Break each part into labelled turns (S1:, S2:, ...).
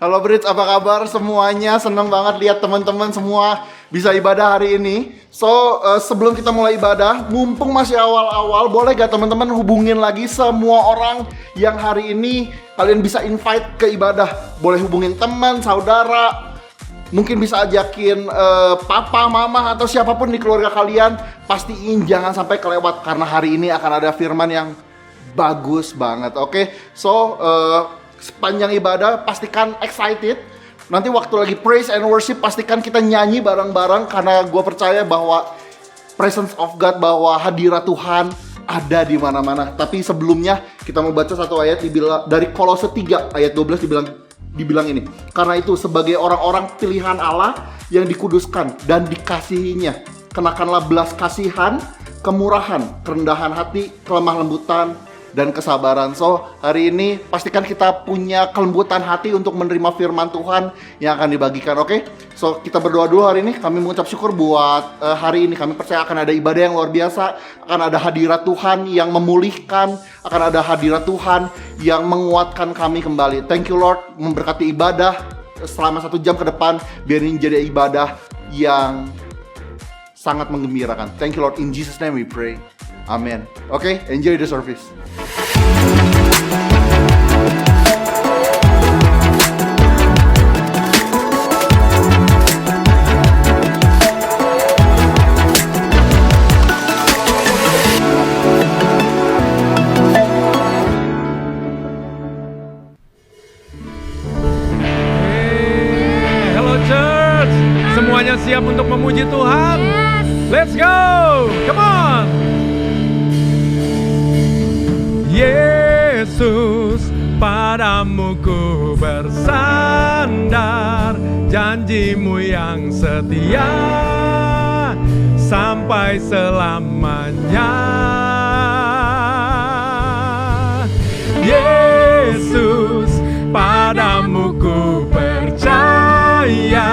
S1: Halo Brits, apa kabar semuanya? Seneng banget lihat teman-teman semua bisa ibadah hari ini. Sebelum kita mulai ibadah, mumpung masih awal-awal, boleh gak teman-teman hubungin lagi semua orang yang hari ini kalian bisa invite ke ibadah. Boleh hubungin teman, saudara, mungkin bisa ajakin papa, mama, atau siapapun di keluarga kalian. Pastiin jangan sampai kelewat, karena hari ini akan ada firman yang bagus banget, oke? Sepanjang ibadah pastikan excited. Nanti waktu lagi praise and worship pastikan kita nyanyi bareng-bareng, karena gue percaya bahwa presence of God, bahwa hadirat Tuhan ada di mana-mana. Tapi sebelumnya kita mau baca satu ayat dari Kolose 3 ayat 12 dibilang ini. Karena itu sebagai orang-orang pilihan Allah yang dikuduskan dan dikasihinya, kenakanlah belas kasihan, kemurahan, kerendahan hati, kelemah lembutan, dan kesabaran. Hari ini pastikan kita punya kelembutan hati untuk menerima firman Tuhan yang akan dibagikan, oke? Kita berdoa dulu hari ini. Kami mengucap syukur buat hari ini. Kami percaya akan ada ibadah yang luar biasa, akan ada hadirat Tuhan yang memulihkan, akan ada hadirat Tuhan yang menguatkan kami kembali. Thank you Lord, memberkati ibadah selama 1 jam ke depan. Biar ini jadi ibadah yang sangat menggembirakan. Thank you Lord, in Jesus name we pray. Amen. Oke, enjoy the service.
S2: Hello church, semuanya siap untuk memuji Tuhan? Let's go, come on. Yesus, padamu ku bersandar, janjimu yang setia sampai selamanya. Yesus, padamu ku percaya,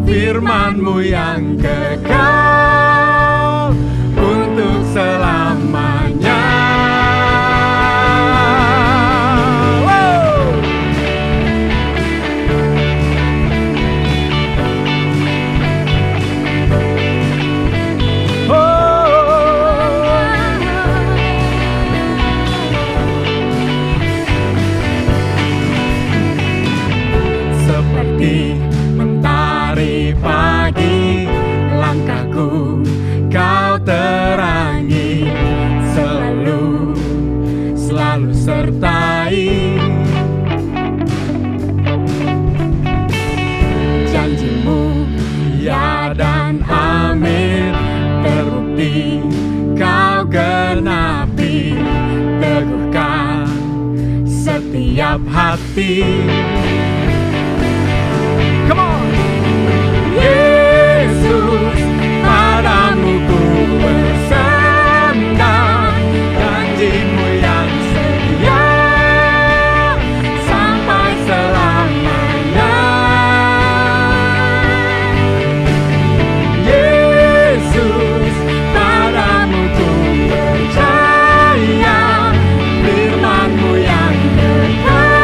S2: firman-Mu yang kekal untuk selamanya.
S3: Mentari pagi, langkahku kau terangi, selalu sertai. Janjimu ya dan amin, terbukti kau genapi, teguhkan setiap hati. Come on. Yesus, padamu ku bersandar, janjimu yang setia sampai selamanya. Yesus, padamu ku percaya, firman-Mu yang kekal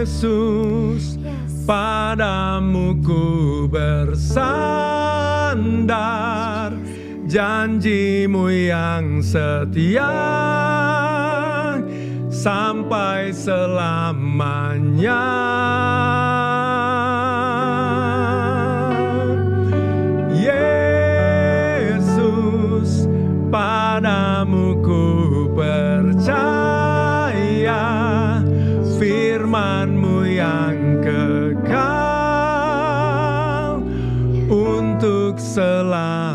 S2: Yesus, padamu ku bersandar, janjimu yang setia sampai selamanya. Yesus, padamu ku percaya, firman-Mu yang kekal untuk selamanya.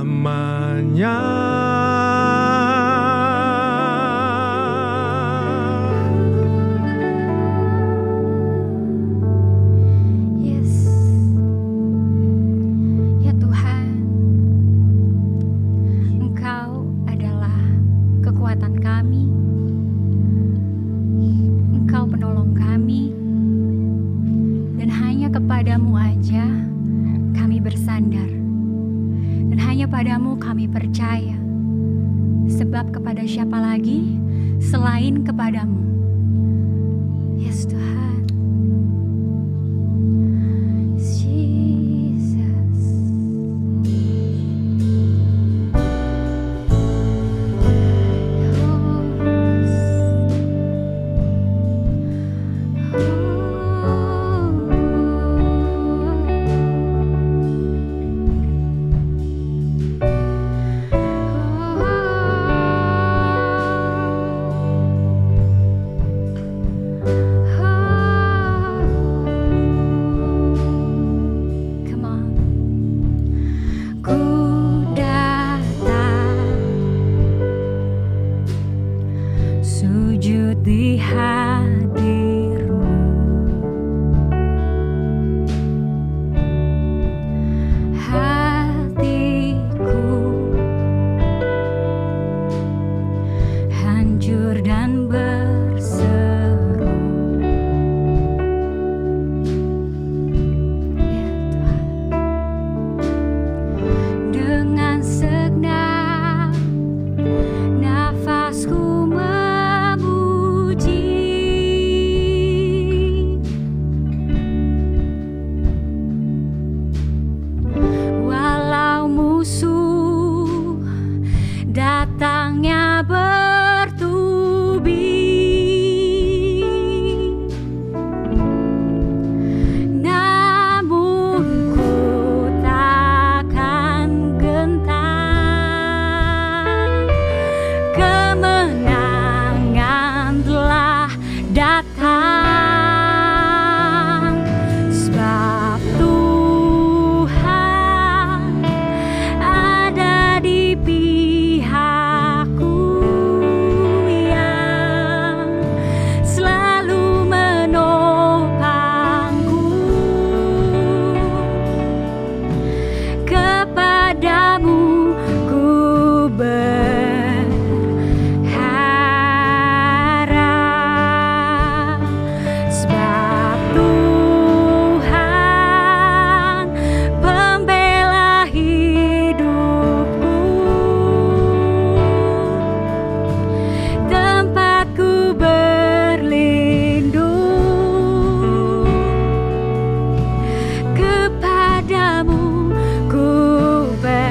S4: Ya Tuhan, Engkau adalah kekuatan kami, Engkau penolong kami, dan hanya kepadamu aja kami bersandar, dan hanya padamu kami percaya, sebab kepada siapa lagi selain kepadamu. Yes Tuhan. Jesus. Come on. Ku datang sujud di hadir-Mu, hatiku hancur dan berseru. Ya Tuhan, dengan segenap nafasku memuji, walau musuh datangnya bertubi, namun ku takkan gentar. Kemenangan telah datang, sebab Tuhan ada di pihakku, yang selalu menopangku. Kepadamu ku berharap, sebab Tuhan pembela hidupku, tempatku berlindung. Kepadamu ku percaya.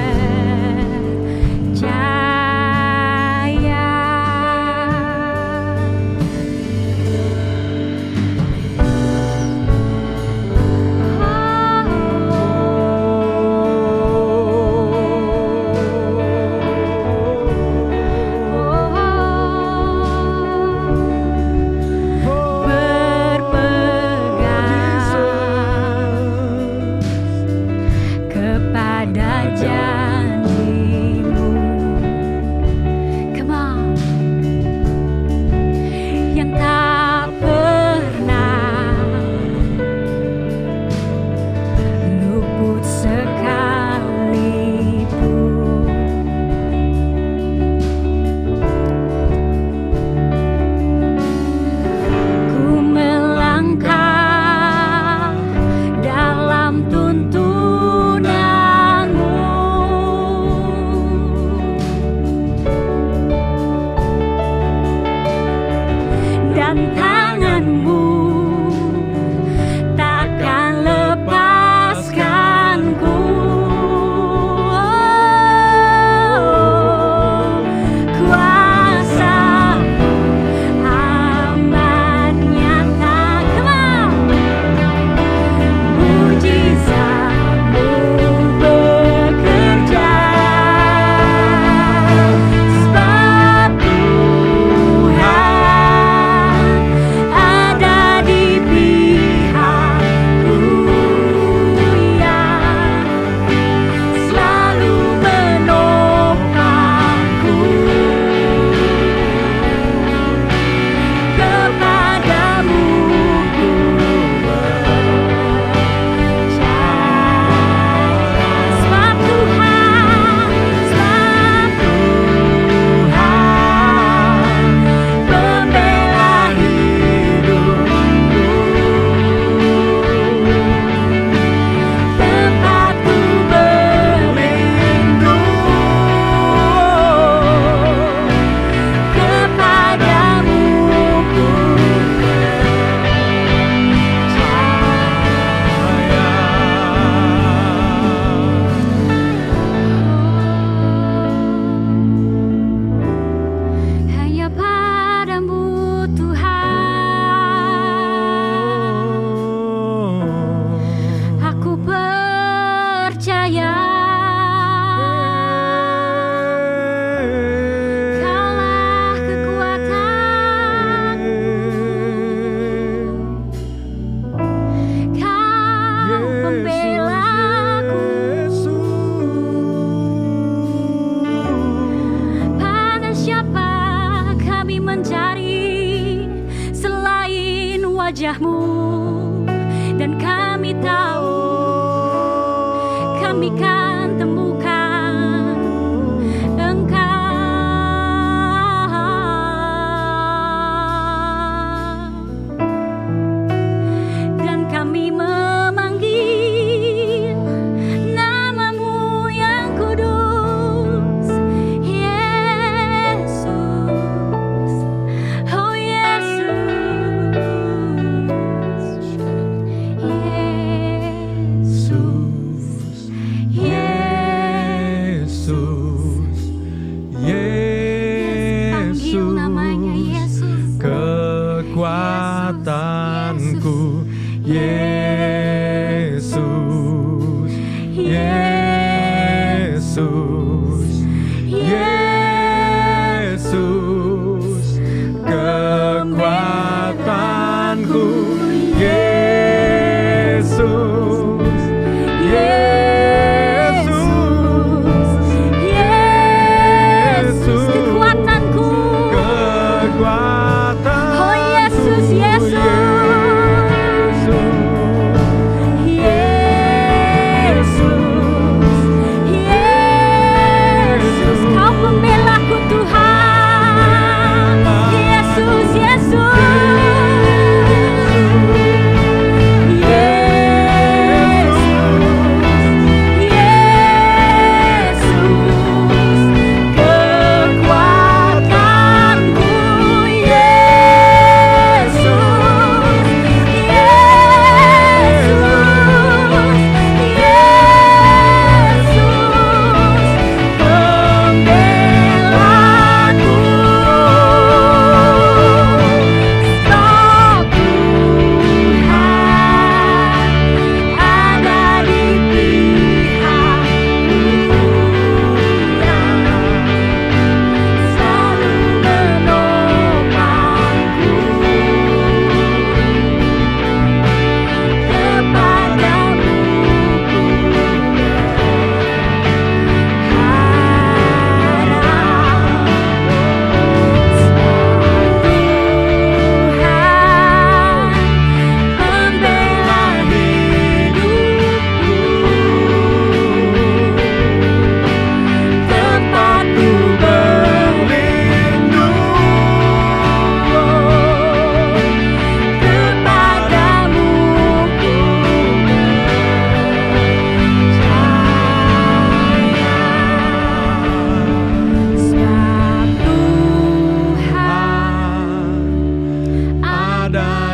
S4: Berpegang kepada janji-Mu. Come on. Yang tak pernah luput sekalipun. Ku melangkah dalam tuntunan-Mu, dan tangan-Mu wajah-Mu, dan kami tahu kami kan temukan Engkau. Dan kami memanggil nama-Mu yang kudus, Yesus. Oh Yesus, Yesus,
S2: Yesus,
S4: panggil namanya Yesus.
S2: kekuatanku, Yesus, Yesus, Yesus, kekuatanku, Yesus, Yesus,
S4: Yesus, kekuatanku.
S2: kekuatan.
S4: Oh Yesus, Yesus, Yesus, Kau pembelaku Tuhan. Yesus, Yesus,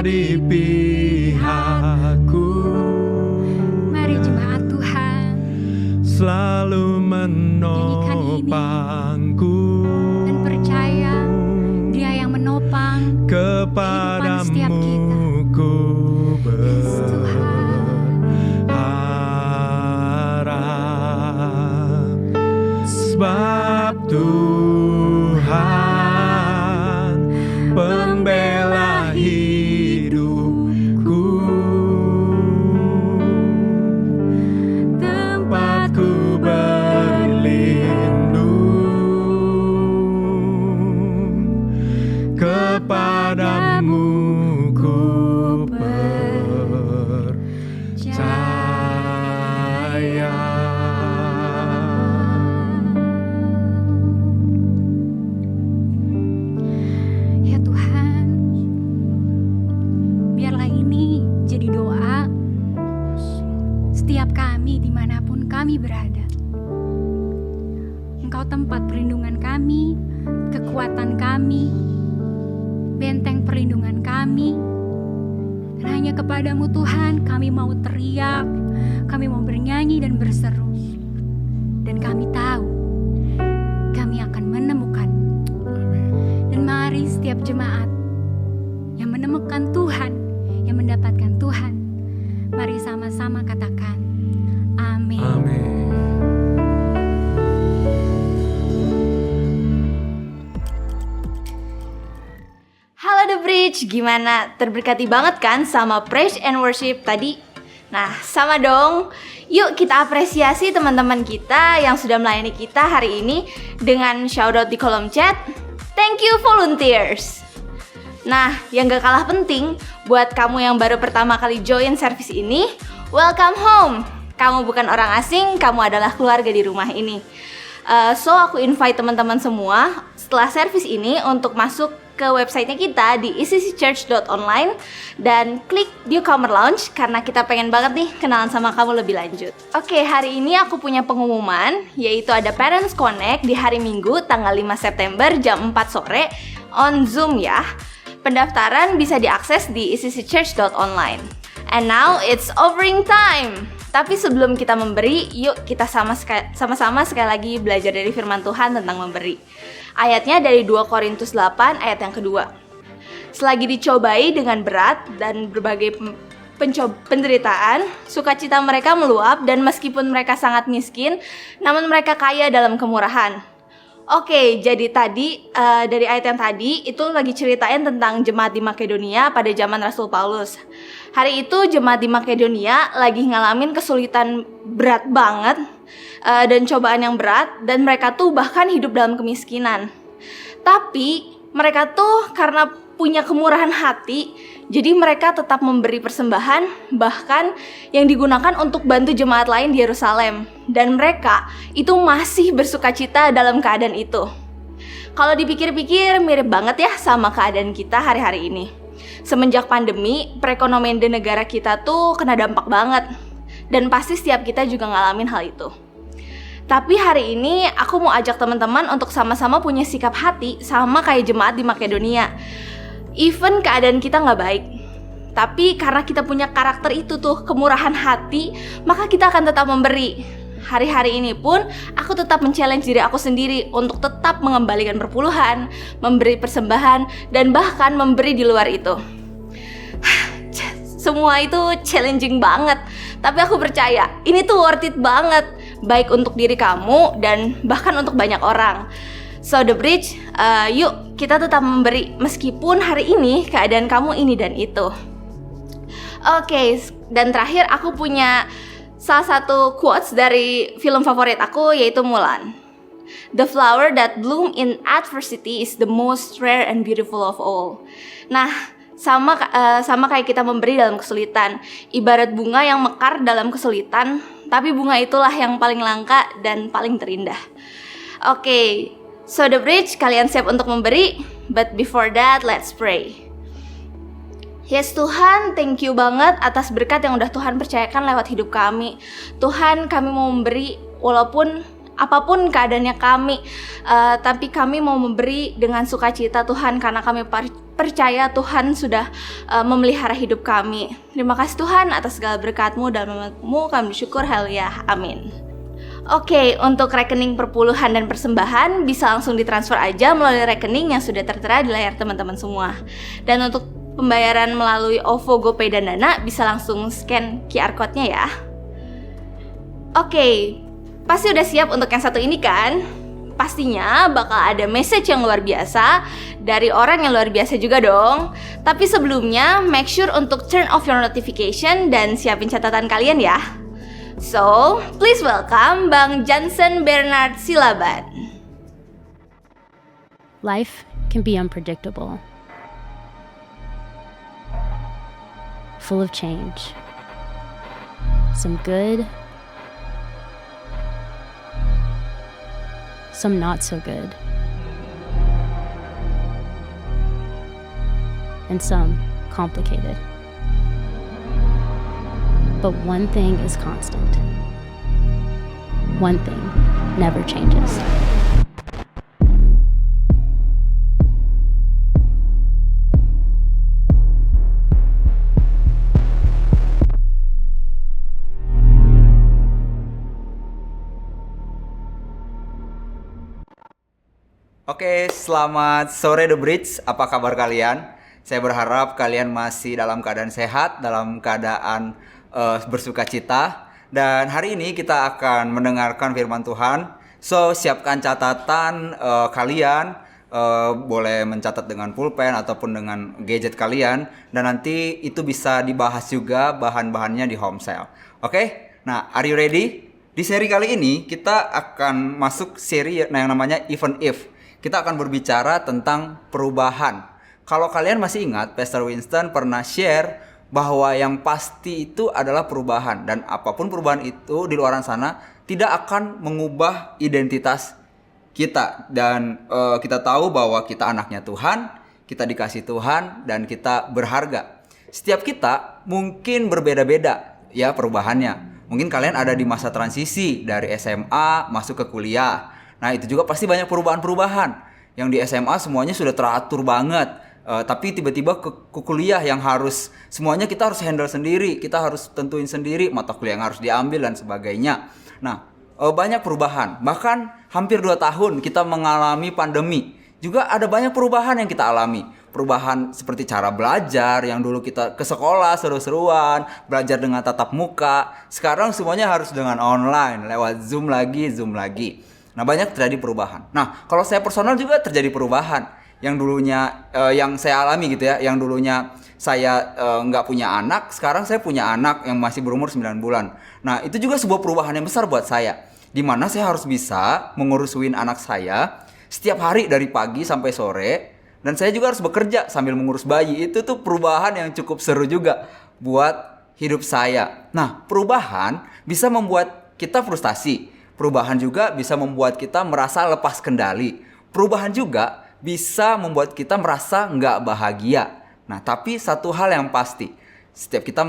S2: di pihakku.
S4: Mari jemaat Tuhan
S2: Selalu menopangku
S4: dan percaya Dia yang menopang kehidupan setiap kita.
S2: Ku
S4: Yes, Tuhan.
S2: berharap, sebab Tuhan pembela hidupku, tempatku berlindung, kepadamu ku percaya.
S4: Ya Tuhan, biarlah ini jadi doa setiap kami dimanapun kami berada. Engkau tempat perlindungan kami, kekuatan kami, benteng perlindungan kami. Dan hanya kepadamu Tuhan kami mau teriak, kami mau bernyanyi dan berseru. Dan kami tahu kami akan menemukan. Dan mari setiap jemaat yang menemukan Tuhan, yang mendapatkan Tuhan, mari sama-sama katakan amin.
S2: Amin.
S5: Halo The Bridge, gimana? Terberkati banget kan sama praise and worship tadi? Nah, sama dong. Yuk kita apresiasi teman-teman kita yang sudah melayani kita hari ini dengan shoutout di kolom chat. Thank you volunteers. Nah, yang gak kalah penting, buat kamu yang baru pertama kali join service ini, welcome home. Kamu bukan orang asing, kamu adalah keluarga di rumah ini. So, aku invite teman-teman semua setelah service ini untuk masuk ke websitenya kita di ecchurch.online dan klik Newcomer Lounge karena kita pengen banget nih kenalan sama kamu lebih lanjut. Oke, hari ini aku punya pengumuman, yaitu ada Parents Connect di hari Minggu tanggal 5 September jam 4 sore on Zoom ya. Pendaftaran bisa diakses di ecchurch.online. And now it's offering time. Tapi sebelum kita memberi, yuk kita sama-sama sekali lagi belajar dari firman Tuhan tentang memberi. Ayatnya dari 2 Korintus 8 ayat yang kedua. Selagi dicobai dengan berat dan berbagai penderitaan, sukacita mereka meluap dan meskipun mereka sangat miskin, namun mereka kaya dalam kemurahan. Oke, jadi tadi dari ayat yang tadi itu lagi ceritain tentang jemaat di Makedonia pada zaman Rasul Paulus. Hari itu jemaat di Makedonia lagi ngalamin kesulitan berat banget dan cobaan yang berat, dan mereka tuh bahkan hidup dalam kemiskinan. Tapi mereka tuh karena punya kemurahan hati, jadi mereka tetap memberi persembahan, bahkan yang digunakan untuk bantu jemaat lain di Yerusalem. Dan mereka itu masih bersukacita dalam keadaan itu. Kalau dipikir-pikir mirip banget ya sama keadaan kita hari-hari ini. Semenjak pandemi, perekonomian di negara kita tuh kena dampak banget. Dan pasti setiap kita juga ngalamin hal itu. Tapi hari ini aku mau ajak teman-teman untuk sama-sama punya sikap hati sama kayak jemaat di Makedonia. Even keadaan kita gak baik, tapi karena kita punya karakter itu tuh, kemurahan hati, maka kita akan tetap memberi. Hari-hari ini pun aku tetap men-challenge diri aku sendiri untuk tetap mengembalikan perpuluhan, memberi persembahan, dan bahkan memberi di luar itu. Semua itu challenging banget, tapi aku percaya ini tuh worth it banget, baik untuk diri kamu dan bahkan untuk banyak orang. So The Bridge, yuk kita tetap memberi meskipun hari ini keadaan kamu ini dan itu. Oke, dan terakhir aku punya salah satu quotes dari film favorit aku, yaitu Mulan. The flower that bloom in adversity is the most rare and beautiful of all. Nah, sama kayak kita memberi dalam kesulitan. Ibarat bunga yang mekar dalam kesulitan, tapi bunga itulah yang paling langka dan paling terindah. Oke, so The Bridge, kalian siap untuk memberi? But before that, let's pray. Yes Tuhan, thank you banget atas berkat yang udah Tuhan percayakan lewat hidup kami. Tuhan, kami mau memberi walaupun apapun keadaannya kami, tapi kami mau memberi dengan sukacita Tuhan, karena kami percaya Tuhan sudah memelihara hidup kami. Terima kasih Tuhan atas segala berkat-Mu dan nama-Mu kami bersyukur, haleluya, amin. Oke, untuk rekening perpuluhan dan persembahan bisa langsung ditransfer aja melalui rekening yang sudah tertera di layar teman-teman semua. Dan untuk pembayaran melalui OVO, GoPay, dan Dana bisa langsung scan QR code-nya ya. Oke, pasti udah siap untuk yang satu ini kan? Pastinya bakal ada message yang luar biasa dari orang yang luar biasa juga dong. Tapi sebelumnya, make sure untuk turn off your notification dan siapin catatan kalian ya. So, please welcome Bang Johnson Bernard Silaban.
S6: Life can be unpredictable, full of change, some good, some not so good, and some complicated. But one thing is constant. One thing never changes.
S7: Oke, selamat sore The Bridge. Apa kabar kalian? Saya berharap kalian masih dalam keadaan sehat, dalam keadaan bersukacita. Dan hari ini kita akan mendengarkan firman Tuhan. So, siapkan catatan kalian. Boleh mencatat dengan pulpen ataupun dengan gadget kalian. Dan nanti itu bisa dibahas juga bahan-bahannya di home cell. Oke? Nah, are you ready? Di seri kali ini kita akan masuk seri yang namanya Even If. Kita akan berbicara tentang perubahan. kalau kalian masih ingat, Pastor Winston pernah share bahwa yang pasti itu adalah perubahan, dan apapun perubahan itu di luar sana tidak akan mengubah identitas kita. Dan kita tahu bahwa kita anaknya Tuhan, kita dikasih Tuhan, dan kita berharga. Setiap kita mungkin berbeda-beda ya perubahannya. Mungkin kalian ada di masa transisi dari SMA masuk ke kuliah. Nah itu juga pasti banyak perubahan-perubahan. Yang di SMA semuanya sudah teratur banget, tapi tiba-tiba ke kuliah yang harus semuanya kita harus handle sendiri, kita harus tentuin sendiri mata kuliah yang harus diambil dan sebagainya. Nah banyak perubahan, bahkan hampir 2 tahun kita mengalami pandemi. Juga ada banyak perubahan yang kita alami. Perubahan seperti cara belajar, yang dulu kita ke sekolah seru-seruan, belajar dengan tatap muka. Sekarang semuanya harus dengan online, lewat Zoom lagi. Nah banyak terjadi perubahan. Nah kalau saya personal juga terjadi perubahan. Yang dulunya yang saya alami gitu ya, yang dulunya saya nggak punya anak, sekarang saya punya anak yang masih berumur 9 bulan. Nah itu juga sebuah perubahan yang besar buat saya, dimana saya harus bisa mengurusin anak saya setiap hari dari pagi sampai sore, dan saya juga harus bekerja sambil mengurus bayi. Itu tuh perubahan yang cukup seru juga buat hidup saya. Nah perubahan bisa membuat kita frustasi, perubahan juga bisa membuat kita merasa lepas kendali, perubahan juga bisa membuat kita merasa nggak bahagia. Nah, tapi satu hal yang pasti, saat kita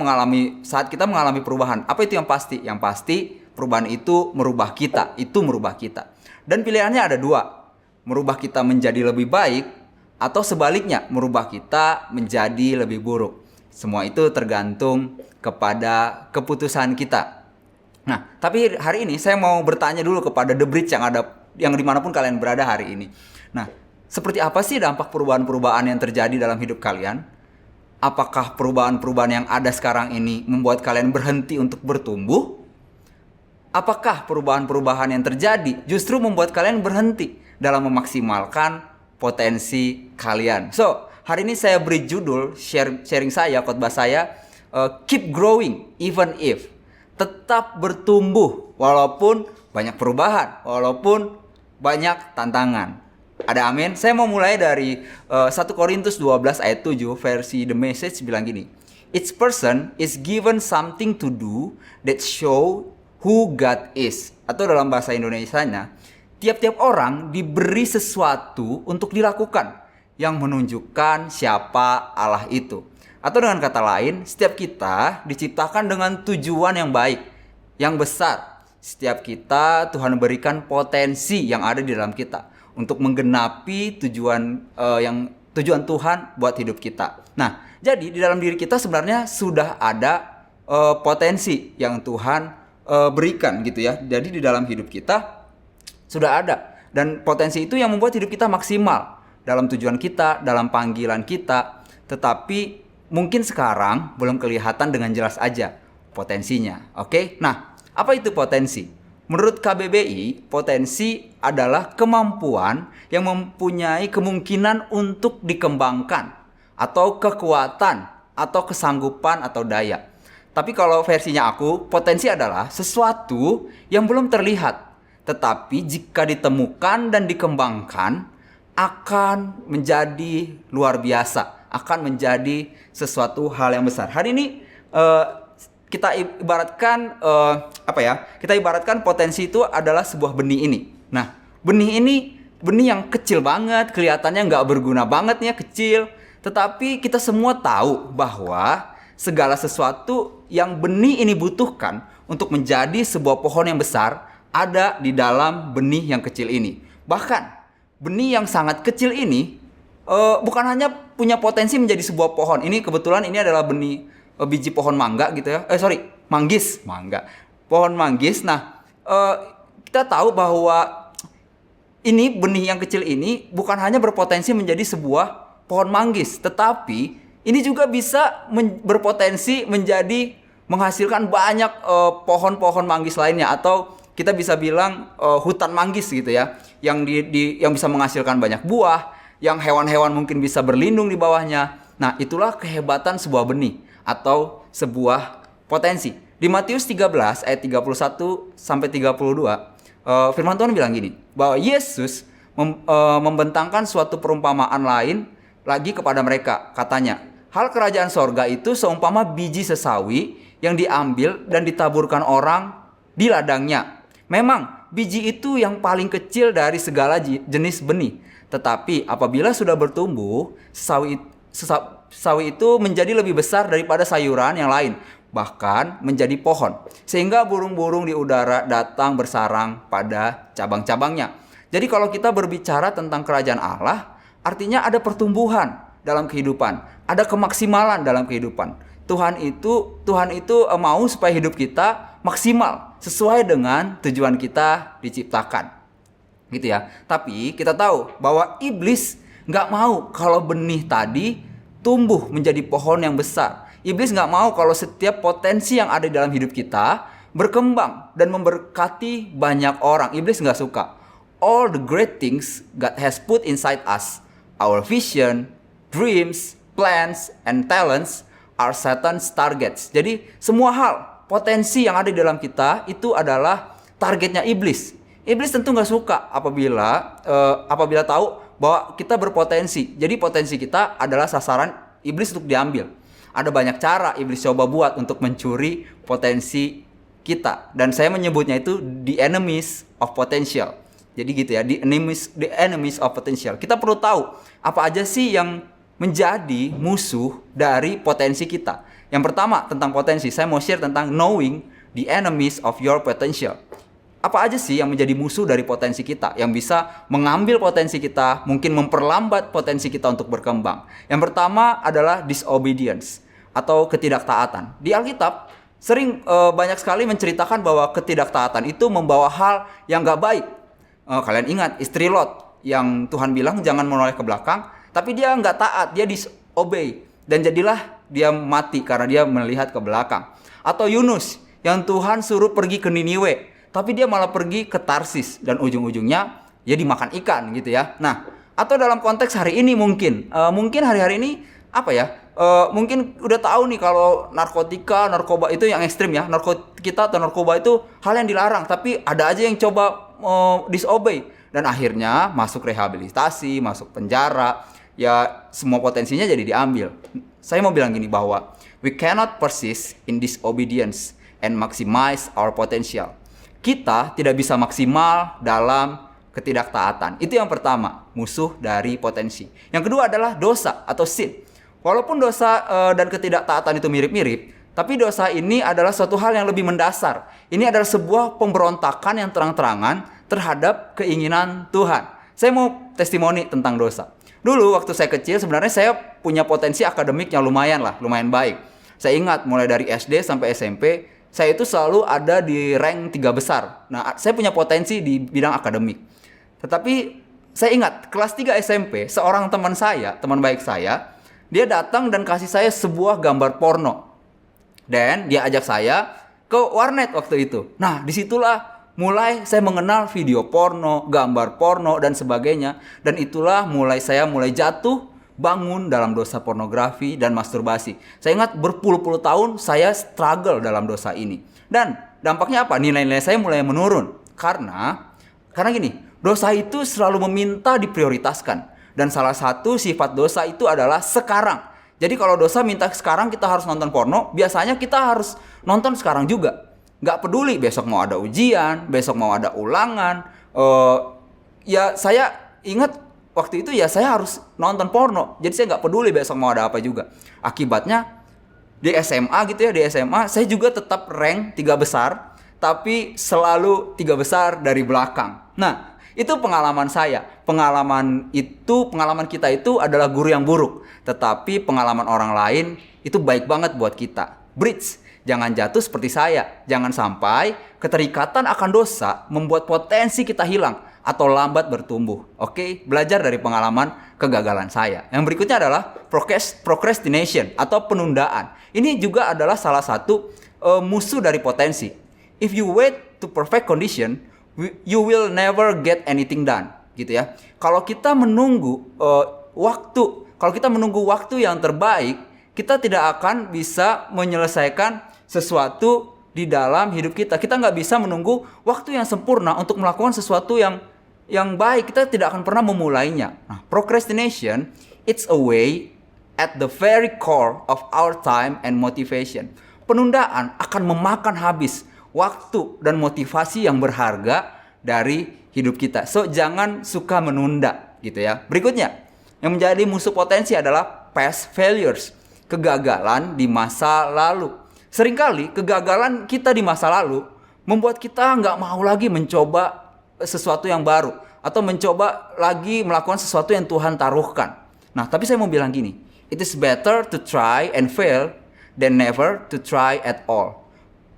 S7: mengalami perubahan, apa itu yang pasti? Yang pasti perubahan itu merubah kita, Dan pilihannya ada 2, merubah kita menjadi lebih baik, atau sebaliknya merubah kita menjadi lebih buruk. Semua itu tergantung kepada keputusan kita. Nah, tapi hari ini saya mau bertanya dulu kepada The Bridge yang dimanapun kalian berada hari ini. Nah, seperti apa sih dampak perubahan-perubahan yang terjadi dalam hidup kalian? Apakah perubahan-perubahan yang ada sekarang ini membuat kalian berhenti untuk bertumbuh? Apakah perubahan-perubahan yang terjadi justru membuat kalian berhenti dalam memaksimalkan potensi kalian? So, hari ini saya beri judul sharing saya, khotbah saya, Keep Growing Even If. Tetap bertumbuh walaupun banyak perubahan, walaupun banyak tantangan. Ada amin? Saya mau mulai dari 1 Korintus 12 ayat 7 versi The Message bilang gini. Each person is given something to do that show who God is. Atau dalam bahasa Indonesianya, tiap-tiap orang diberi sesuatu untuk dilakukan yang menunjukkan siapa Allah itu. Atau dengan kata lain, setiap kita diciptakan dengan tujuan yang baik, yang besar. Setiap kita Tuhan berikan potensi yang ada di dalam kita untuk menggenapi tujuan Tuhan buat hidup kita. Nah, jadi di dalam diri kita sebenarnya sudah ada potensi yang Tuhan berikan gitu ya. Jadi di dalam hidup kita sudah ada, dan potensi itu yang membuat hidup kita maksimal dalam tujuan kita, dalam panggilan kita. Tetapi mungkin sekarang belum kelihatan dengan jelas aja potensinya. Oke? Nah, apa itu potensi? Menurut KBBI, potensi adalah kemampuan yang mempunyai kemungkinan untuk dikembangkan, atau kekuatan, atau kesanggupan, atau daya. Tapi kalau versinya aku, potensi adalah sesuatu yang belum terlihat, tetapi jika ditemukan dan dikembangkan, akan menjadi luar biasa, akan menjadi sesuatu hal yang besar. Hari ini kita ibaratkan Kita ibaratkan potensi itu adalah sebuah benih ini. Nah, benih ini benih yang kecil banget, kelihatannya nggak berguna banget nih, kecil. Tetapi kita semua tahu bahwa segala sesuatu yang benih ini butuhkan untuk menjadi sebuah pohon yang besar ada di dalam benih yang kecil ini. Bahkan benih yang sangat kecil ini bukan hanya punya potensi menjadi sebuah pohon. Ini kebetulan ini adalah benih biji pohon mangga gitu ya. Manggis. Pohon manggis. Nah, kita tahu bahwa ini benih yang kecil ini bukan hanya berpotensi menjadi sebuah pohon manggis, tetapi ini juga bisa berpotensi menjadi menghasilkan banyak pohon-pohon manggis lainnya, atau kita bisa bilang hutan manggis gitu ya, yang bisa menghasilkan banyak buah, yang hewan-hewan mungkin bisa berlindung di bawahnya. Nah, itulah kehebatan sebuah benih atau sebuah potensi. Di Matius 13 ayat 31 sampai 32, firman Tuhan bilang gini, bahwa Yesus membentangkan suatu perumpamaan lain lagi kepada mereka, katanya, hal kerajaan sorga itu seumpama biji sesawi yang diambil dan ditaburkan orang di ladangnya. Memang biji itu yang paling kecil dari segala jenis benih. Tetapi apabila sudah bertumbuh, sawi itu menjadi lebih besar daripada sayuran yang lain, bahkan menjadi pohon, sehingga burung-burung di udara datang bersarang pada cabang-cabangnya. Jadi kalau kita berbicara tentang kerajaan Allah, artinya ada pertumbuhan dalam kehidupan, ada kemaksimalan dalam kehidupan. Tuhan itu mau supaya hidup kita maksimal sesuai dengan tujuan kita diciptakan, gitu ya. Tapi kita tahu bahwa iblis nggak mau kalau benih tadi tumbuh menjadi pohon yang besar. Iblis nggak mau kalau setiap potensi yang ada di dalam hidup kita berkembang dan memberkati banyak orang. Iblis nggak suka. All the great things God has put inside us, our vision, dreams, plans, and talents are Satan's targets. Jadi semua hal, potensi yang ada di dalam kita itu adalah targetnya iblis. Iblis tentu nggak suka apabila tahu bahwa kita berpotensi. Jadi potensi kita adalah sasaran iblis untuk diambil. Ada banyak cara iblis coba buat untuk mencuri potensi kita. Dan saya menyebutnya itu the enemies of potential. Jadi gitu ya, the enemies of potential. Kita perlu tahu apa aja sih yang menjadi musuh dari potensi kita. Yang pertama tentang potensi, saya mau share tentang knowing the enemies of your potential. Apa aja sih yang menjadi musuh dari potensi kita, yang bisa mengambil potensi kita, mungkin memperlambat potensi kita untuk berkembang. Yang pertama adalah disobedience atau ketidaktaatan. Di Alkitab sering banyak sekali menceritakan bahwa ketidaktaatan itu membawa hal yang gak baik. Kalian ingat istri Lot yang Tuhan bilang jangan menoleh ke belakang, tapi dia nggak taat, dia disobey, dan jadilah dia mati karena dia melihat ke belakang. Atau Yunus yang Tuhan suruh pergi ke Niniwe, tapi dia malah pergi ke Tarsis dan ujung-ujungnya dia dimakan ikan gitu ya. Nah, atau dalam konteks hari ini mungkin hari-hari ini mungkin udah tahu nih kalau narkoba itu yang ekstrim ya. Narkotika atau narkoba itu hal yang dilarang, tapi ada aja yang coba disobey dan akhirnya masuk rehabilitasi, masuk penjara. Ya semua potensinya jadi diambil. Saya mau bilang gini bahwa we cannot persist in disobedience and maximize our potential. Kita tidak bisa maksimal dalam ketidaktaatan. Itu yang pertama, musuh dari potensi. Yang kedua adalah dosa atau sin. Walaupun dosa dan ketidaktaatan itu mirip-mirip, tapi dosa ini adalah suatu hal yang lebih mendasar. Ini adalah sebuah pemberontakan yang terang-terangan terhadap keinginan Tuhan. Saya mau testimoni tentang dosa. Dulu waktu saya kecil sebenarnya saya punya potensi akademik yang lumayan baik. Saya ingat mulai dari SD sampai SMP, saya itu selalu ada di rank 3 besar. Nah, saya punya potensi di bidang akademik. Tetapi saya ingat kelas 3 SMP, seorang teman baik saya, dia datang dan kasih saya sebuah gambar porno. Dan dia ajak saya ke warnet waktu itu. Nah, disitulah mulai saya mengenal video porno, gambar porno, dan sebagainya. Dan itulah saya mulai jatuh bangun dalam dosa pornografi dan masturbasi. Saya ingat berpuluh-puluh tahun saya struggle dalam dosa ini. Dan dampaknya apa? Nilai-nilai saya mulai menurun. Karena gini, dosa itu selalu meminta diprioritaskan. Dan salah satu sifat dosa itu adalah sekarang. Jadi kalau dosa minta sekarang kita harus nonton porno, biasanya kita harus nonton sekarang juga. Gak peduli besok mau ada ujian, besok mau ada ulangan. Ya saya ingat waktu itu ya saya harus nonton porno. Jadi saya gak peduli besok mau ada apa juga. Akibatnya di SMA gitu ya, di SMA saya juga tetap rank 3 besar. Tapi selalu 3 besar dari belakang. Nah, itu pengalaman saya. Pengalaman kita itu adalah guru yang buruk. Tetapi pengalaman orang lain itu baik banget buat kita. Bridge. Jangan jatuh seperti saya. Jangan sampai keterikatan akan dosa membuat potensi kita hilang atau lambat bertumbuh. Oke, belajar dari pengalaman kegagalan saya. Yang berikutnya adalah procrastination atau penundaan. Ini juga adalah salah satu musuh dari potensi. If you wait to perfect condition, you will never get anything done. Gitu ya. Kalau kita menunggu waktu yang terbaik, kita tidak akan bisa menyelesaikan sesuatu di dalam hidup kita. Kita nggak bisa menunggu waktu yang sempurna untuk melakukan sesuatu yang baik. Kita tidak akan pernah memulainya. Nah, procrastination it's away at the very core of our time and motivation. Penundaan akan memakan habis waktu dan motivasi yang berharga dari hidup kita. So, jangan suka menunda gitu ya. Berikutnya, yang menjadi musuh potensi adalah past failures, kegagalan di masa lalu. Seringkali kegagalan kita di masa lalu membuat kita nggak mau lagi mencoba sesuatu yang baru atau mencoba lagi melakukan sesuatu yang Tuhan taruhkan. Nah, tapi saya mau bilang gini, it is better to try and fail than never to try at all.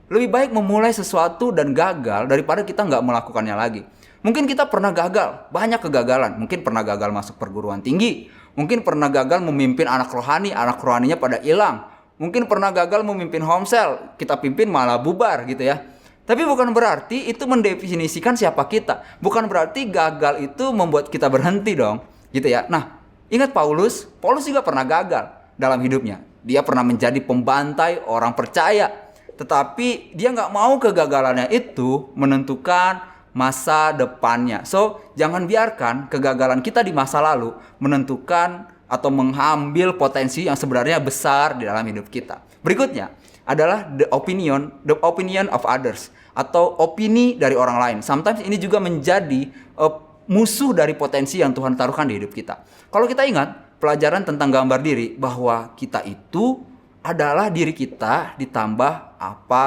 S7: Lebih baik memulai sesuatu dan gagal daripada kita nggak melakukannya lagi. Mungkin kita pernah gagal, banyak kegagalan. Mungkin pernah gagal masuk perguruan tinggi. Mungkin pernah gagal memimpin anak rohaninya pada hilang. Mungkin pernah gagal memimpin homesel, kita pimpin malah bubar gitu ya. Tapi bukan berarti itu mendefinisikan siapa kita. Bukan berarti gagal itu membuat kita berhenti dong, gitu ya. Nah, ingat Paulus juga pernah gagal dalam hidupnya. Dia pernah menjadi pembantai orang percaya. Tetapi dia nggak mau kegagalannya itu menentukan masa depannya. So, jangan biarkan kegagalan kita di masa lalu menentukan atau mengambil potensi yang sebenarnya besar di dalam hidup kita. Berikutnya adalah the opinion of others, atau opini dari orang lain. Sometimes ini juga menjadi musuh dari potensi yang Tuhan taruhkan di hidup kita. Kalau kita ingat pelajaran tentang gambar diri, bahwa kita itu adalah diri kita ditambah apa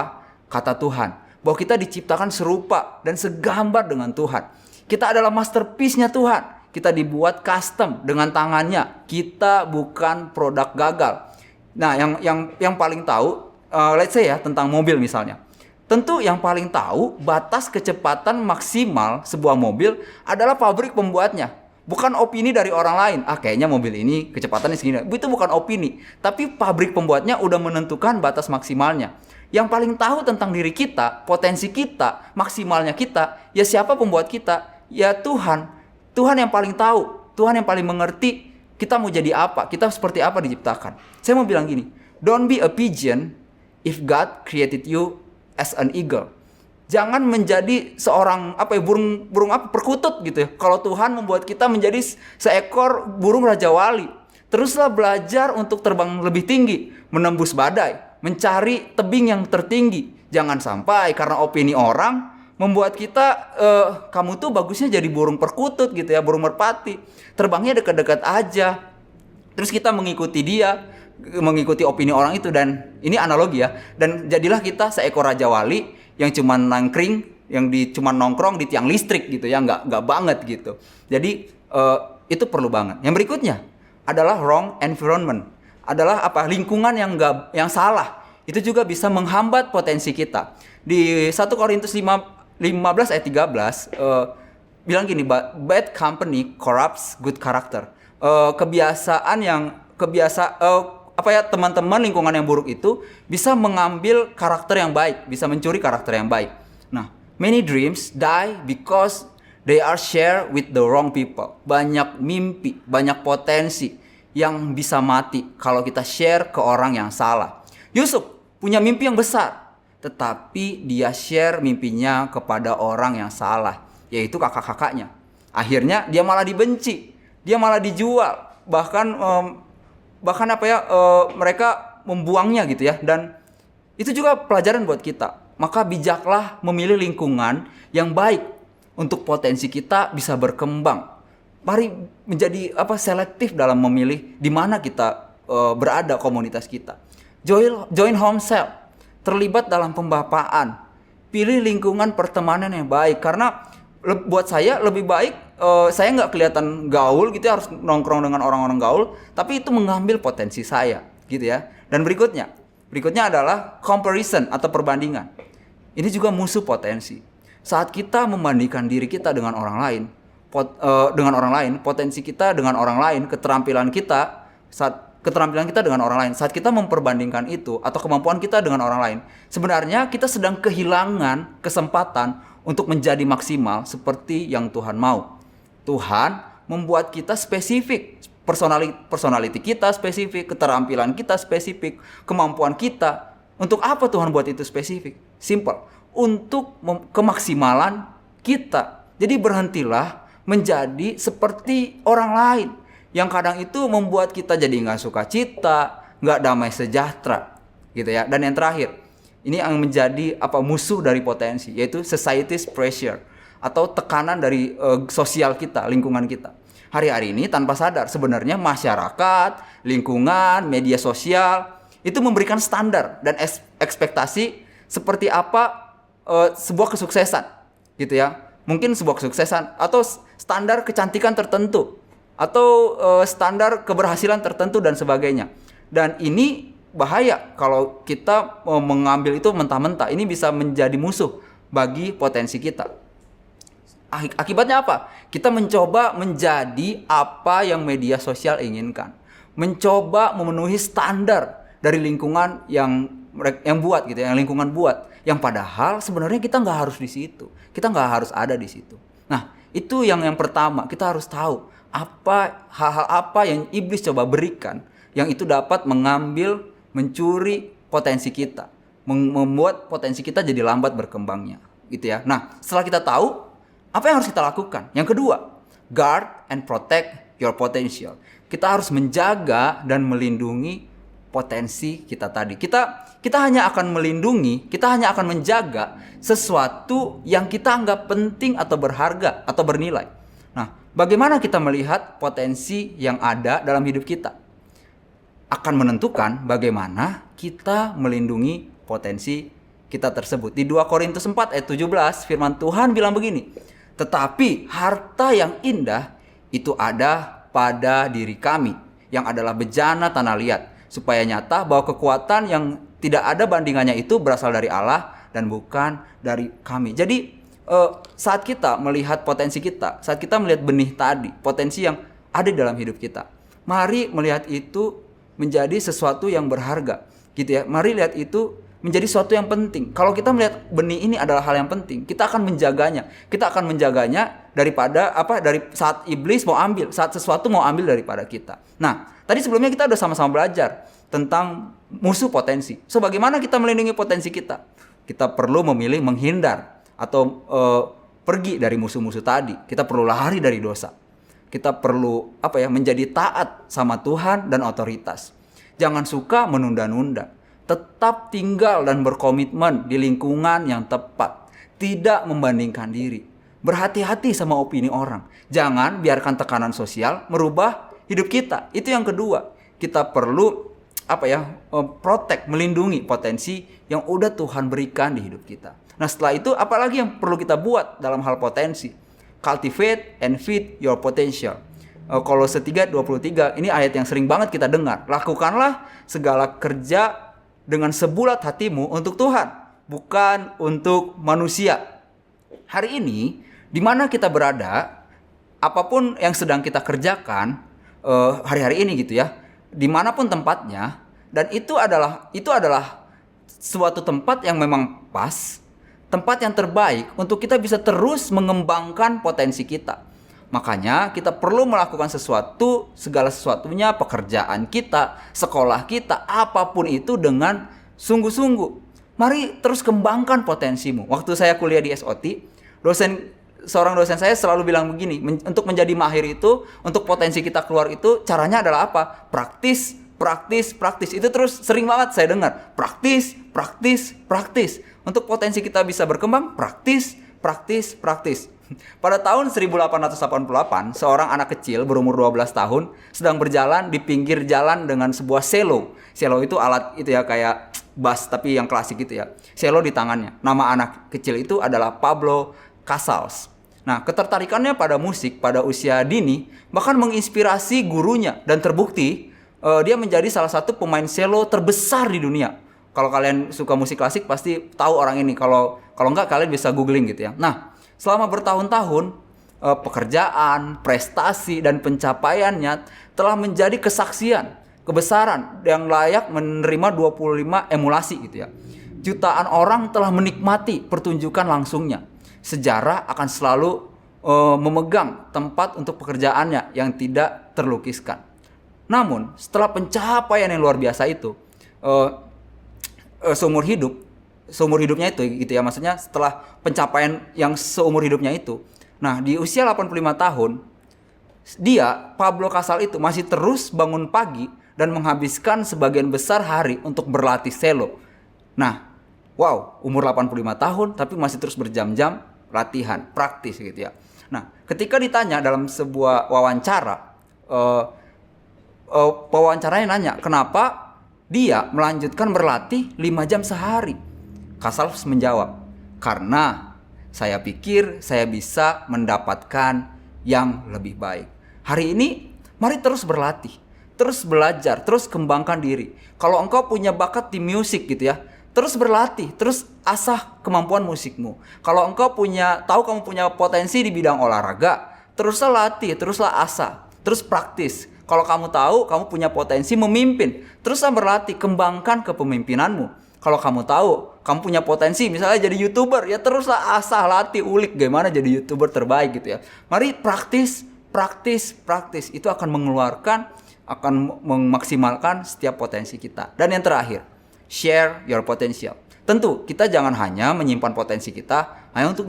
S7: kata Tuhan. Bahwa kita diciptakan serupa dan segambar dengan Tuhan. Kita adalah masterpiece-nya Tuhan. Kita dibuat custom dengan tangannya. Kita bukan produk gagal. Nah, yang paling tahu, let's say ya, tentang mobil misalnya. Tentu yang paling tahu batas kecepatan maksimal sebuah mobil adalah pabrik pembuatnya. Bukan opini dari orang lain. Kayaknya mobil ini kecepatannya segini. Itu bukan opini. Tapi pabrik pembuatnya udah menentukan batas maksimalnya. Yang paling tahu tentang diri kita, potensi kita, maksimalnya kita, ya siapa pembuat kita? Ya Tuhan. Tuhan yang paling tahu. Tuhan yang paling mengerti kita mau jadi apa, kita seperti apa diciptakan. Saya mau bilang gini, don't be a pigeon if God created you as an eagle. Jangan menjadi seorang burung perkutut gitu ya. Kalau Tuhan membuat kita menjadi seekor burung Raja Wali, teruslah belajar untuk terbang lebih tinggi, menembus badai, mencari tebing yang tertinggi. Jangan sampai karena opini orang membuat kita kamu tuh bagusnya jadi burung perkutut gitu ya, burung merpati. Terbangnya dekat-dekat aja. Terus kita mengikuti dia, mengikuti opini orang itu, dan ini analogi ya. Dan jadilah kita seekor Raja Wali yang cuma cuma nongkrong di tiang listrik gitu ya, nggak banget gitu. Jadi itu perlu banget. Yang berikutnya adalah wrong environment. Adalah lingkungan yang salah. Itu juga bisa menghambat potensi kita. Di 1 Korintus 15 ayat 13 bilang gini, bad company corrupts good character. Teman-teman lingkungan yang buruk itu bisa mengambil karakter yang baik, bisa mencuri karakter yang baik. Nah, many dreams die because they are shared with the wrong people. Banyak mimpi, banyak potensi yang bisa mati kalau kita share ke orang yang salah. Yusuf punya mimpi yang besar, tetapi dia share mimpinya kepada orang yang salah, yaitu kakak-kakaknya. Akhirnya dia malah dibenci, dia malah dijual, bahkan mereka membuangnya gitu ya. Dan itu juga pelajaran buat kita. Maka bijaklah memilih lingkungan yang baik untuk potensi kita bisa berkembang. Mari menjadi selektif dalam memilih di mana kita berada komunitas kita. Join home cell, terlibat dalam pembapaan. Pilih lingkungan pertemanan yang baik, karena buat saya lebih baik saya nggak kelihatan gaul gitu ya, harus nongkrong dengan orang-orang gaul, tapi itu mengambil potensi saya gitu ya. Dan berikutnya adalah comparison atau perbandingan. Ini juga musuh potensi. Saat kita membandingkan diri kita dengan orang lain, potensi kita dengan orang lain, keterampilan kita dengan orang lain, saat kita memperbandingkan itu atau kemampuan kita dengan orang lain, sebenarnya kita sedang kehilangan kesempatan untuk menjadi maksimal seperti yang Tuhan mau. Tuhan membuat kita spesifik, personality kita spesifik, keterampilan kita spesifik, kemampuan kita. Untuk apa Tuhan buat itu spesifik? Simple, untuk kemaksimalan kita. Jadi berhentilah menjadi seperti orang lain yang kadang itu membuat kita jadi nggak suka cita, nggak damai sejahtera, gitu ya. Dan yang terakhir, ini yang menjadi musuh dari potensi, yaitu society's pressure atau tekanan dari sosial kita, lingkungan kita. Hari-hari ini tanpa sadar sebenarnya masyarakat, lingkungan, media sosial itu memberikan standar dan ekspektasi seperti apa sebuah kesuksesan, gitu ya. Mungkin sebuah kesuksesan atau standar kecantikan tertentu atau standar keberhasilan tertentu dan sebagainya. Dan ini bahaya kalau kita mengambil itu mentah-mentah. Ini bisa menjadi musuh bagi potensi kita. Akibatnya apa? Kita mencoba menjadi apa yang media sosial inginkan. Mencoba memenuhi standar dari lingkungan yang buat gitu, yang lingkungan buat. Yang padahal sebenarnya kita nggak harus di situ. Kita nggak harus ada di situ. Nah, itu yang pertama, kita harus tahu hal-hal apa yang iblis coba berikan, yang itu dapat mencuri potensi kita, membuat potensi kita jadi lambat berkembangnya, gitu ya. Nah, setelah kita tahu, apa yang harus kita lakukan? Yang kedua, guard and protect your potential. Kita harus menjaga dan melindungi potensi kita tadi. Kita hanya akan melindungi, kita hanya akan menjaga sesuatu yang kita anggap penting atau berharga atau bernilai. Nah, bagaimana kita melihat potensi yang ada dalam hidup kita? Akan menentukan bagaimana kita melindungi potensi kita tersebut. Di 2 Korintus 4 ayat 17 firman Tuhan bilang begini, tetapi harta yang indah itu ada pada diri kami, yang adalah bejana tanah liat, supaya nyata bahwa kekuatan yang tidak ada bandingannya itu berasal dari Allah dan bukan dari kami. Jadi saat kita melihat potensi kita, saat kita melihat benih tadi, potensi yang ada di dalam hidup kita, mari melihat itu menjadi sesuatu yang berharga, gitu ya. Mari lihat itu menjadi sesuatu yang penting. Kalau kita melihat benih ini adalah hal yang penting, kita akan menjaganya. Kita akan menjaganya daripada dari saat iblis mau ambil, saat sesuatu mau ambil daripada kita. Nah, tadi sebelumnya kita udah sama-sama belajar tentang musuh potensi. So, bagaimana kita melindungi potensi kita? Kita perlu memilih menghindar atau pergi dari musuh-musuh tadi. Kita perlu lari dari dosa. Kita perlu menjadi taat sama Tuhan dan otoritas. Jangan suka menunda-nunda. Tetap tinggal dan berkomitmen di lingkungan yang tepat. Tidak membandingkan diri. Berhati-hati sama opini orang. Jangan biarkan tekanan sosial merubah hidup kita. Itu yang kedua. Kita perlu protect, melindungi potensi yang udah Tuhan berikan di hidup kita. Nah, setelah itu apalagi yang perlu kita buat dalam hal potensi? Cultivate and feed your potential. Kolose 3:23 ini ayat yang sering banget kita dengar. Lakukanlah segala kerja dengan sebulat hatimu untuk Tuhan, bukan untuk manusia. Hari ini, di mana kita berada, apapun yang sedang kita kerjakan hari-hari ini gitu ya, dimanapun tempatnya, dan itu adalah suatu tempat yang memang pas, tempat yang terbaik untuk kita bisa terus mengembangkan potensi kita. Makanya kita perlu melakukan segala sesuatunya, pekerjaan kita, sekolah kita, apapun itu dengan sungguh-sungguh. Mari terus kembangkan potensimu. Waktu saya kuliah di SOT, seorang dosen saya selalu bilang begini, untuk menjadi mahir itu, untuk potensi kita keluar itu, caranya adalah apa? Praktis. Itu terus sering banget saya dengar. Praktis. Untuk potensi kita bisa berkembang, praktis. Pada tahun 1888, seorang anak kecil berumur 12 tahun sedang berjalan di pinggir jalan dengan sebuah selo. Selo itu alat itu ya, kayak bass tapi yang klasik gitu ya. Selo di tangannya. Nama anak kecil itu adalah Pablo Casals. Nah, ketertarikannya pada musik pada usia dini bahkan menginspirasi gurunya, dan terbukti dia menjadi salah satu pemain selo terbesar di dunia. Kalau kalian suka musik klasik pasti tahu orang ini. Kalau enggak kalian bisa googling gitu ya. Nah, selama bertahun-tahun pekerjaan, prestasi dan pencapaiannya telah menjadi kesaksian kebesaran yang layak menerima 25 emulasi gitu ya. Jutaan orang telah menikmati pertunjukan langsungnya. Sejarah akan selalu memegang tempat untuk pekerjaannya yang tidak terlukiskan. Namun, setelah pencapaian yang luar biasa itu, seumur hidupnya itu gitu ya, maksudnya setelah pencapaian yang seumur hidupnya itu, nah di usia 85 tahun Pablo Casal itu masih terus bangun pagi dan menghabiskan sebagian besar hari untuk berlatih selo. Nah, wow, umur 85 tahun tapi masih terus berjam-jam latihan, praktis gitu ya. Nah, ketika ditanya dalam sebuah wawancara, wawancaranya nanya, kenapa dia melanjutkan berlatih 5 jam sehari? Casal menjawab, karena saya pikir saya bisa mendapatkan yang lebih baik. Hari ini, mari terus berlatih, terus belajar, terus kembangkan diri. Kalau engkau punya bakat di musik gitu ya, terus berlatih, terus asah kemampuan musikmu. Kalau engkau kamu punya potensi di bidang olahraga, teruslah latih, teruslah asah, terus praktis. Kalau kamu tahu kamu punya potensi memimpin, teruslah berlatih, kembangkan kepemimpinanmu. Kalau kamu tahu kamu punya potensi misalnya jadi YouTuber, ya teruslah asah, latih, ulik gimana jadi YouTuber terbaik gitu ya. Mari praktis. Itu akan memaksimalkan setiap potensi kita. Dan yang terakhir, share your potential. Tentu kita jangan hanya menyimpan potensi kita hanya untuk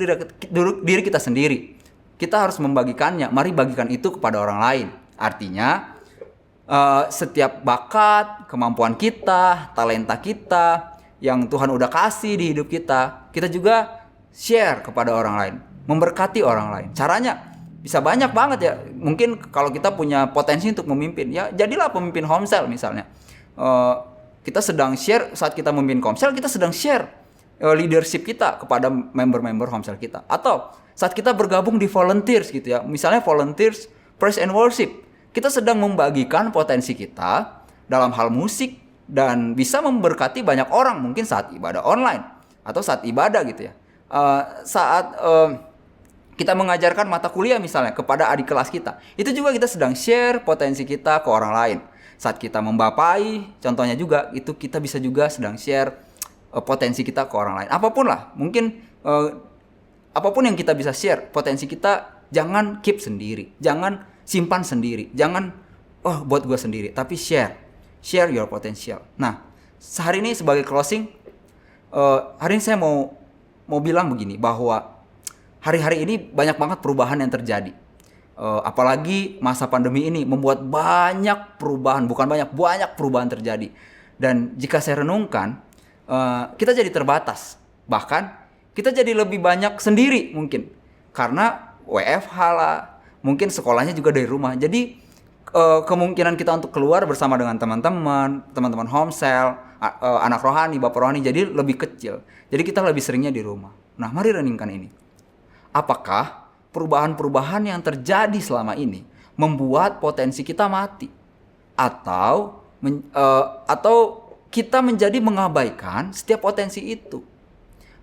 S7: diri kita sendiri. Kita harus membagikannya. Mari bagikan itu kepada orang lain. Artinya setiap bakat, kemampuan kita, talenta kita yang Tuhan udah kasih di hidup kita, kita juga share kepada orang lain, memberkati orang lain. Caranya bisa banyak banget ya. Mungkin kalau kita punya potensi untuk memimpin, ya jadilah pemimpin Homesel misalnya. Kita sedang share saat kita memimpin Homesel, kita sedang share leadership kita kepada member-member Homesel kita. Atau saat kita bergabung di volunteers gitu ya, misalnya volunteers praise and worship, kita sedang membagikan potensi kita dalam hal musik dan bisa memberkati banyak orang. Mungkin saat ibadah online atau saat ibadah gitu ya. Saat kita mengajarkan mata kuliah misalnya kepada adik kelas kita, itu juga kita sedang share potensi kita ke orang lain. Saat kita membapai, contohnya juga, itu kita bisa juga sedang share potensi kita ke orang lain. Apapun lah, mungkin apapun yang kita bisa share, potensi kita jangan keep sendiri, jangan simpan sendiri, jangan buat gue sendiri, tapi share your potential. Nah, sehari ini sebagai closing, hari ini saya mau bilang begini, bahwa hari-hari ini banyak banget perubahan yang terjadi. Apalagi masa pandemi ini membuat banyak perubahan, banyak perubahan terjadi. Dan jika saya renungkan, kita jadi terbatas. Bahkan kita jadi lebih banyak sendiri mungkin. Karena WFH lah, mungkin sekolahnya juga dari rumah. Jadi kemungkinan kita untuk keluar bersama dengan teman-teman Homesel, anak rohani, bapak rohani jadi lebih kecil. Jadi kita lebih seringnya di rumah. Nah, mari renungkan ini. Apakah perubahan-perubahan yang terjadi selama ini membuat potensi kita mati? Atau kita menjadi mengabaikan setiap potensi itu?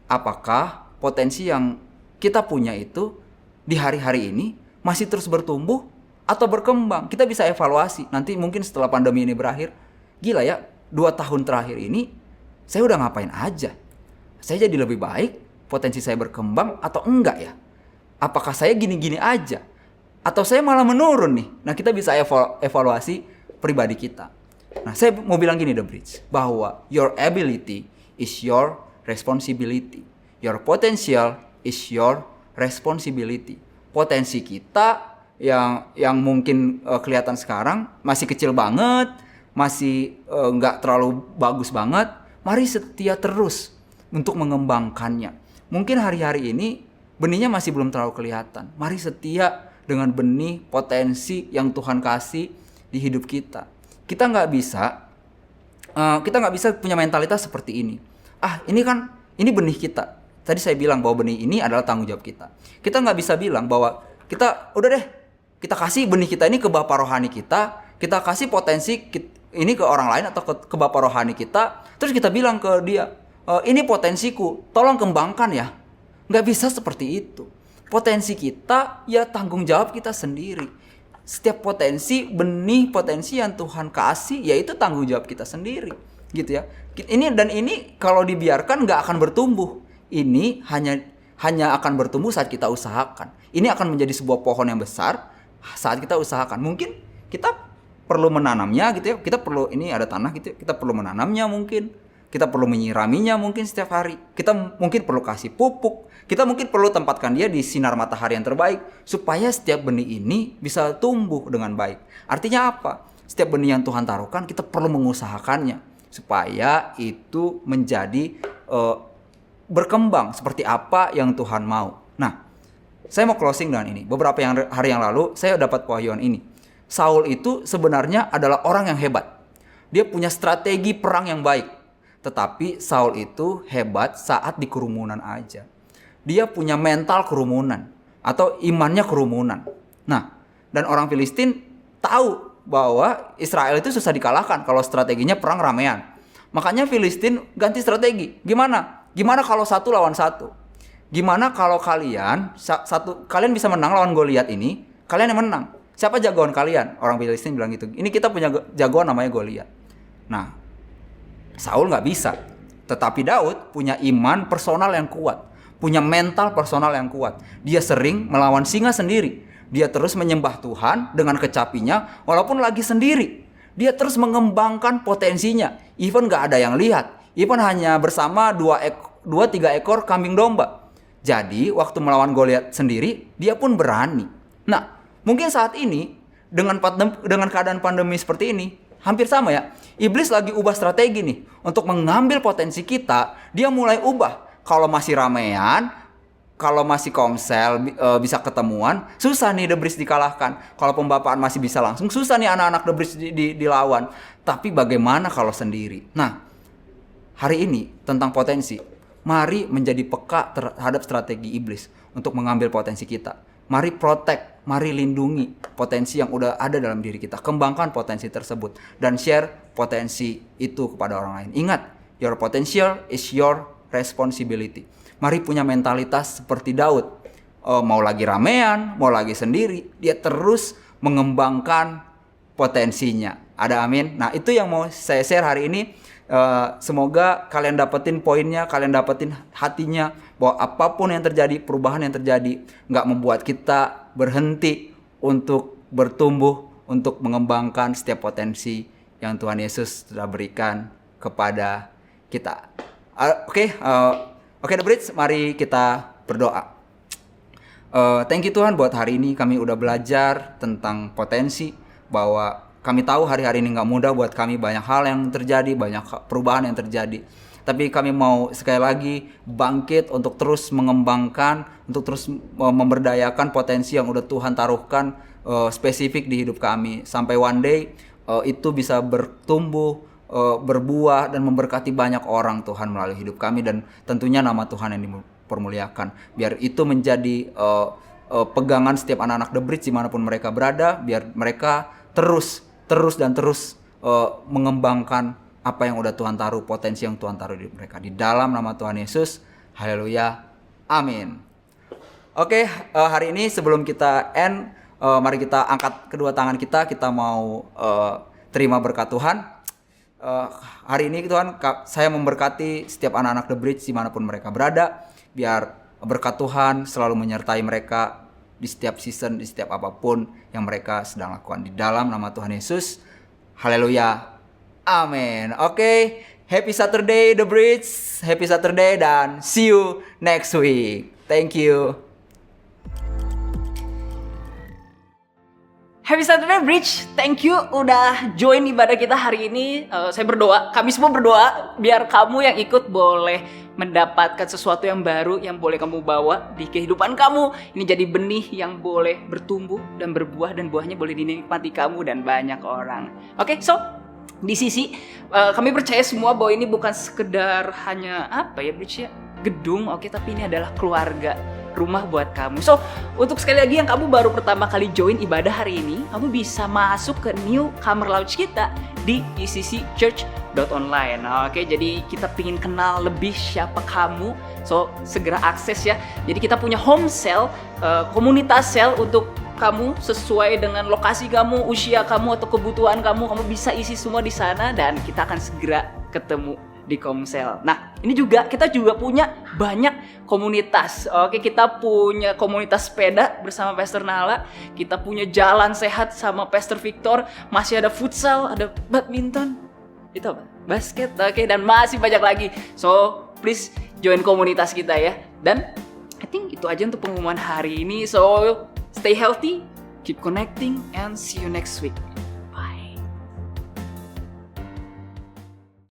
S7: Apakah potensi yang kita punya itu di hari-hari ini masih terus bertumbuh atau berkembang? Kita bisa evaluasi. Nanti mungkin setelah pandemi ini berakhir, gila ya, 2 tahun terakhir ini saya udah ngapain aja? Saya jadi lebih baik? Potensi saya berkembang atau enggak ya? Apakah saya gini-gini aja? Atau saya malah menurun nih? Nah, kita bisa evaluasi pribadi kita. Nah, saya mau bilang gini, The Bridge, bahwa your ability is your responsibility. Your potential is your responsibility. Potensi kita yang mungkin kelihatan sekarang masih kecil banget, masih nggak terlalu bagus banget. Mari setia terus untuk mengembangkannya. Mungkin hari-hari ini benihnya masih belum terlalu kelihatan. Mari setia dengan benih potensi yang Tuhan kasih di hidup kita. Kita nggak bisa punya mentalitas seperti ini. Ini benih kita. Tadi saya bilang bahwa benih ini adalah tanggung jawab kita. Kita nggak bisa bilang bahwa kita kasih benih kita ini ke bapak rohani kita kasih potensi ini ke orang lain atau ke bapak rohani kita, terus kita bilang ke dia, ini potensiku, tolong kembangkan ya. Nggak bisa seperti itu. Potensi kita ya tanggung jawab kita sendiri. Setiap benih potensi yang Tuhan kasih, yaitu tanggung jawab kita sendiri, gitu ya. Ini kalau dibiarkan nggak akan bertumbuh. Ini hanya akan bertumbuh saat kita usahakan. Ini akan menjadi sebuah pohon yang besar saat kita usahakan. Mungkin kita perlu menanamnya gitu ya. Kita perlu, ini ada tanah gitu ya, kita perlu menanamnya mungkin. Kita perlu menyiraminya mungkin setiap hari. Kita mungkin perlu kasih pupuk. Kita mungkin perlu tempatkan dia di sinar matahari yang terbaik supaya setiap benih ini bisa tumbuh dengan baik. Artinya apa? Setiap benih yang Tuhan taruhkan kita perlu mengusahakannya supaya itu menjadi berkembang seperti apa yang Tuhan mau. Nah, saya mau closing dengan ini. Beberapa hari yang lalu saya dapat wahyuan ini. Saul itu sebenarnya adalah orang yang hebat. Dia punya strategi perang yang baik. Tetapi Saul itu hebat saat di kerumunan aja. Dia punya mental kerumunan atau imannya kerumunan. Nah, dan orang Filistin tahu bahwa Israel itu susah dikalahkan kalau strateginya perang ramean. Makanya Filistin ganti strategi. Gimana kalau 1 lawan 1? Gimana kalau kalian bisa menang lawan Goliat ini? Kalian yang menang. Siapa jagoan kalian? Orang Filistin bilang gitu. Ini kita punya jagoan namanya Goliat. Nah, Saul nggak bisa. Tetapi Daud punya iman personal yang kuat. Punya mental personal yang kuat. Dia sering melawan singa sendiri. Dia terus menyembah Tuhan dengan kecapinya walaupun lagi sendiri. Dia terus mengembangkan potensinya. Even nggak ada yang lihat. Even hanya bersama 2-3 ekor kambing domba. Jadi waktu melawan Goliat sendiri, dia pun berani. Nah, mungkin saat ini dengan keadaan pandemi seperti ini, hampir sama ya. Iblis lagi ubah strategi nih. Untuk mengambil potensi kita, dia mulai ubah. Kalau masih ramean, kalau masih komsel, bisa ketemuan, susah nih The Bridge dikalahkan. Kalau pembapaan masih bisa langsung, susah nih anak-anak The Bridge dilawan. Tapi bagaimana kalau sendiri? Nah, hari ini tentang potensi. Mari menjadi peka terhadap strategi iblis untuk mengambil potensi kita. Mari protect, mari lindungi potensi yang udah ada dalam diri kita. Kembangkan potensi tersebut dan share potensi itu kepada orang lain. Ingat, your potential is your responsibility. Mari punya mentalitas seperti Daud. Mau lagi ramean, mau lagi sendiri, dia terus mengembangkan potensinya. Ada amin. Nah, itu yang mau saya share hari ini. Semoga kalian dapetin poinnya, kalian dapetin hatinya, bahwa apapun yang terjadi, perubahan yang terjadi gak membuat kita berhenti untuk bertumbuh, untuk mengembangkan setiap potensi yang Tuhan Yesus telah berikan kepada kita. Oke, The Bridge, mari kita berdoa. Thank you Tuhan buat hari ini kami udah belajar tentang potensi, bahwa kami tahu hari-hari ini gak mudah buat kami, banyak hal yang terjadi, banyak perubahan yang terjadi. Tapi kami mau sekali lagi bangkit untuk terus mengembangkan, untuk terus memberdayakan potensi yang udah Tuhan taruhkan spesifik di hidup kami. Sampai one day itu bisa bertumbuh, berbuah, dan memberkati banyak orang Tuhan melalui hidup kami. Dan tentunya nama Tuhan yang dipermuliakan. Biar itu menjadi pegangan setiap anak-anak The Bridge dimanapun mereka berada. Biar mereka terus mengembangkan apa yang udah Tuhan taruh, potensi yang Tuhan taruh di mereka. Di dalam nama Tuhan Yesus, haleluya, amin. Oke, hari ini sebelum kita end, mari kita angkat kedua tangan kita mau terima berkat Tuhan. Hari ini Tuhan, saya memberkati setiap anak-anak The Bridge dimanapun mereka berada. Biar berkat Tuhan selalu menyertai mereka di setiap season, di setiap apapun yang mereka sedang lakukan. Di dalam nama Tuhan Yesus, haleluya, amin. Oke, happy Saturday The Bridge, happy Saturday, dan see you next week. Thank you.
S8: Happy Saturday Bridge, thank you udah join ibadah kita hari ini. Saya berdoa, kami semua berdoa biar kamu yang ikut boleh mendapatkan sesuatu yang baru yang boleh kamu bawa di kehidupan kamu. Ini jadi benih yang boleh bertumbuh dan berbuah, dan buahnya boleh dinikmati kamu dan banyak orang. Oke, so di sisi kami percaya semua bahwa ini bukan sekedar hanya Bridge ya, gedung, tapi ini adalah keluarga, rumah buat kamu. So, untuk sekali lagi yang kamu baru pertama kali join ibadah hari ini, kamu bisa masuk ke newcomer lounge kita di ECCchurch.online. Oke, jadi kita pingin kenal lebih siapa kamu. So, segera akses ya. Jadi kita punya home cell, komunitas cell untuk kamu sesuai dengan lokasi kamu, usia kamu, atau kebutuhan kamu. Kamu bisa isi semua di sana dan kita akan segera ketemu di Komsel. Nah, ini juga kita juga punya banyak komunitas. Oke, kita punya komunitas sepeda bersama Pastor Nala, kita punya jalan sehat sama Pastor Victor, masih ada futsal, ada badminton. Itu apa? basket, oke, dan masih banyak lagi. So, please join komunitas kita ya. Dan I think itu aja untuk pengumuman hari ini. So, stay healthy, keep connecting, and see you next week.